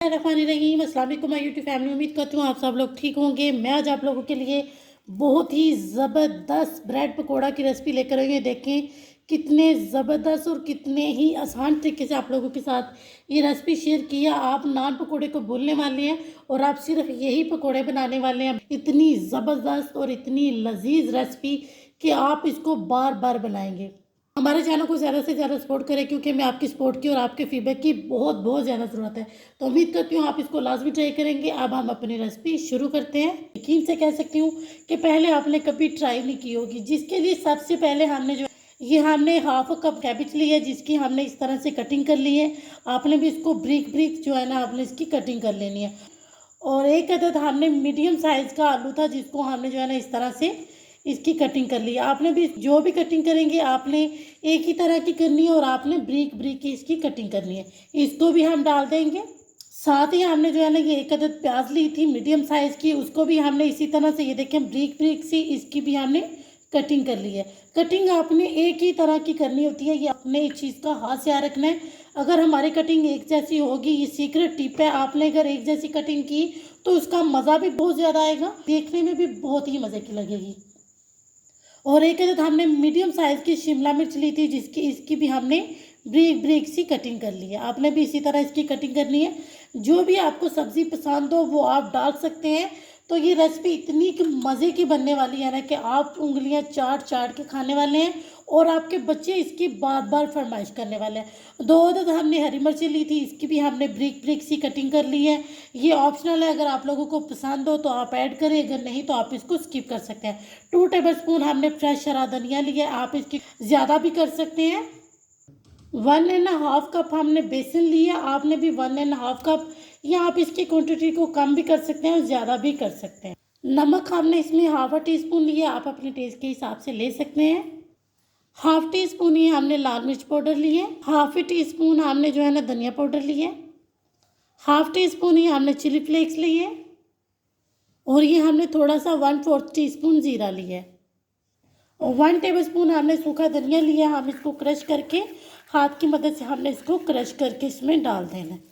रहीम अस्सलाम वालेकुम my YouTube family. उम्मीद करती हूँ आप सब लोग ठीक होंगे। मैं आज आप लोगों के लिए बहुत ही ज़बरदस्त ब्रेड पकोड़ा की रेसिपी लेकर आई हूँ। देखें कितने ज़बरदस्त और कितने ही आसान तरीके से आप लोगों के साथ ये रेसिपी शेयर किया। आप नान पकोड़े को भूलने वाले हैं और आप सिर्फ यही पकोड़े बनाने वाले हैं। इतनी ज़बरदस्त और इतनी लजीज रेसिपी कि आप इसको बार बार बनाएंगे। हमारे चैनल को ज़्यादा से ज़्यादा सपोर्ट करें क्योंकि मैं आपकी सपोर्ट की और आपके फीडबैक की बहुत ज़्यादा ज़रूरत है। तो उम्मीद करती हूँ आप इसको लाजमी ट्राई करेंगे। अब हम अपनी रेसिपी शुरू करते हैं। यकीन से कह सकती हूँ कि पहले आपने कभी ट्राई नहीं की होगी, जिसके लिए सबसे पहले हमने हाफ कप कैबेज ली है, जिसकी हमने इस तरह से कटिंग कर ली है। आपने भी इसको ब्रिक ब्रिक जो है ना आपने इसकी कटिंग कर लेनी है। और एक अदद हमने मीडियम साइज़ का आलू था, जिसको हमने जो है ना इस तरह से इसकी कटिंग कर ली है। आपने भी जो भी कटिंग करेंगे आपने एक ही तरह की करनी है और आपने ब्रिक ब्रिक की इसकी कटिंग करनी है। इसको भी हम डाल देंगे। साथ ही हमने जो है ना ये एक अदद प्याज ली थी मीडियम साइज़ की, उसको भी हमने इसी तरह से ये देखें ब्रिक ब्रिक सी इसकी भी हमने कटिंग कर ली है। कटिंग आपने एक ही तरह की करनी होती है, ये अपने इस चीज़ का हाथ से रखना है। अगर हमारी कटिंग एक जैसी होगी, ये सीक्रेट टिप है, आपने अगर एक जैसी कटिंग की तो उसका मज़ा भी बहुत ज़्यादा आएगा, देखने में भी बहुत ही मज़े की लगेगी। और एक अदद हमने मीडियम साइज़ की शिमला मिर्च ली थी, इसकी भी हमने ब्रिक ब्रिक सी कटिंग कर ली है। आपने भी इसी तरह इसकी कटिंग करनी है। जो भी आपको सब्ज़ी पसंद हो वो आप डाल सकते हैं। तो ये रेसिपी इतनी कि मज़े की बनने वाली है ना कि आप उंगलियां चाट चाट के खाने वाले हैं और आपके बच्चे इसकी बार बार फरमाइश करने वाले हैं। 2 अदद हमने हरी मिर्ची ली थी, इसकी भी हमने ब्रिक ब्रिक सी कटिंग कर ली है। ये ऑप्शनल है, अगर आप लोगों को पसंद हो तो आप ऐड करें, अगर नहीं तो आप इसको स्किप कर सकते हैं। 2 टेबलस्पून हमने फ्रेश हरा धनिया लिया है, आप इसकी ज़्यादा भी कर सकते हैं। 1.5 कप हमने बेसन लिया, आपने भी 1.5 कप, या आप इसकी क्वांटिटी को कम भी कर सकते हैं और ज़्यादा भी कर सकते हैं। नमक हमने इसमें ½ टीस्पून लिया, आप अपने टेस्ट के हिसाब से ले सकते हैं। ½ टीस्पून ही हमने लाल मिर्च पाउडर लिए, ½ टीस्पून हमने जो है ना धनिया पाउडर लिए, ½ टीस्पून ही हमने चिली फ्लेक्स लिए और ये हमने थोड़ा सा 1/4 टीस्पून ज़ीरा लिया है और 1 टेबलस्पून हमने सूखा धनिया लिया। हम इसको क्रश करके हाथ की मदद से हमने इसको क्रश करके इसमें डाल देना है।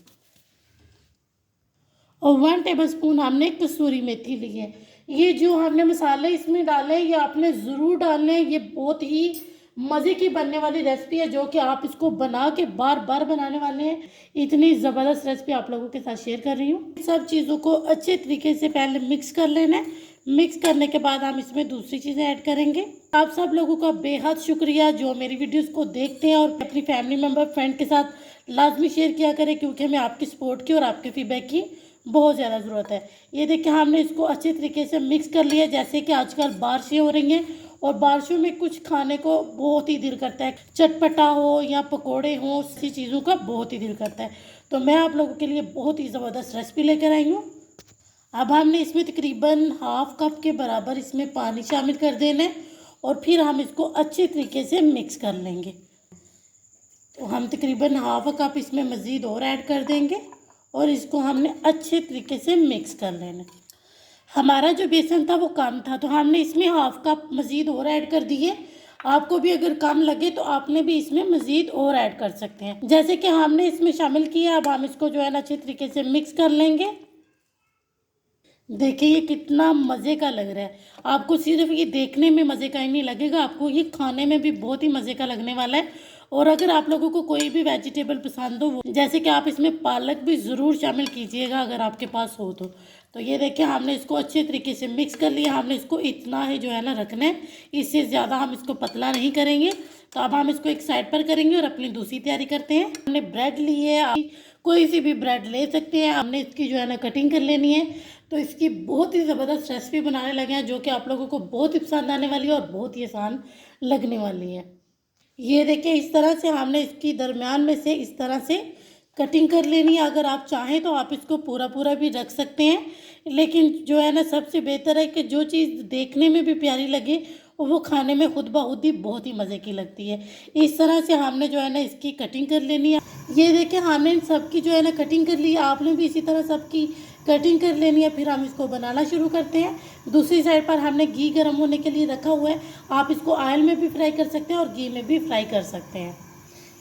और 1 टेबलस्पून हमने कसूरी मेथी ली है। ये जो हमने मसाले इसमें डाले हैं ये आपने ज़रूर डालने हैं। ये बहुत ही मज़े की बनने वाली रेसिपी है जो कि आप इसको बना के बार बार बनाने वाले हैं। इतनी ज़बरदस्त रेसिपी आप लोगों के साथ शेयर कर रही हूँ। सब चीज़ों को अच्छे तरीके से पहले मिक्स कर लेना है। मिक्स करने के बाद हम इसमें दूसरी चीज़ें ऐड करेंगे। आप सब लोगों का बेहद शुक्रिया जो मेरी वीडियोस को देखते हैं और अपनी फैमिली मेम्बर फ्रेंड के साथ लाजमी शेयर किया करें, क्योंकि हमें आपकी सपोर्ट की और आपके फीडबैक की बहुत ज़्यादा ज़रूरत है। ये देखिए हमने इसको अच्छे तरीके से मिक्स कर लिया। जैसे कि आजकल बारिशें हो रही हैं और बारिशों में कुछ खाने को बहुत ही दिल करता है, चटपटा हो या पकोड़े हो, ऐसी चीज़ों का बहुत ही दिल करता है। तो मैं आप लोगों के लिए बहुत ही ज़बरदस्त रेसिपी लेकर आई हूँ। अब हमने इसमें तकरीबन ½ कप के बराबर इसमें पानी शामिल कर देना है और फिर हम इसको अच्छे तरीके से मिक्स कर लेंगे। तो हम तकरीबन ½ कप इसमें मज़ीद और ऐड कर देंगे और इसको हमने अच्छे तरीके से मिक्स कर लेना। हमारा जो बेसन था वो कम था तो हमने इसमें ½ कप मज़ीद और ऐड कर दिए। आपको भी अगर कम लगे तो आपने भी इसमें मज़ीद और ऐड कर सकते हैं, जैसे कि हमने इसमें शामिल किया। अब हम इसको जो है ना अच्छे तरीके से मिक्स कर लेंगे। देखिए ये कितना मज़े का लग रहा है। आपको सिर्फ ये देखने में मज़े का ही नहीं लगेगा, आपको ये खाने में भी बहुत ही मज़े का लगने वाला है। और अगर आप लोगों को कोई भी वेजिटेबल पसंद हो, जैसे कि आप इसमें पालक भी ज़रूर शामिल कीजिएगा अगर आपके पास हो तो ये देखिए हमने इसको अच्छे तरीके से मिक्स कर लिया। हमने इसको इतना ही जो है ना रखना है, इससे ज़्यादा हम इसको पतला नहीं करेंगे। तो अब हम इसको एक साइड पर करेंगे और अपनी दूसरी तैयारी करते हैं। हमने ब्रेड ली है, आप कोई सी भी ब्रेड ले सकते हैं। हमने इसकी जो है ना कटिंग कर लेनी है। तो इसकी बहुत ही ज़बरदस्त रेसिपी बनाने लगे हैं जो कि आप लोगों को बहुत ही पसंद आने वाली है और बहुत ही आसान लगने वाली है। ये देखिए इस तरह से हमने इसकी दरमियान में से इस तरह से कटिंग कर लेनी है। अगर आप चाहें तो आप इसको पूरा पूरा भी रख सकते हैं, लेकिन जो है ना सबसे बेहतर है कि जो चीज़ देखने में भी प्यारी लगे वो खाने में खुद ब खुद ही बहुत ही मज़े की लगती है। इस तरह से हमने जो है ना इसकी कटिंग कर लेनी है। ये देखिए हमने इन सब की जो है ना कटिंग कर ली है। आपने भी इसी तरह सबकी कटिंग कर लेनी है। फिर हम इसको बनाना शुरू करते हैं। दूसरी साइड पर हमने घी गर्म होने के लिए रखा हुआ है। आप इसको ऑयल में भी फ्राई कर सकते हैं और घी में भी फ्राई कर सकते हैं।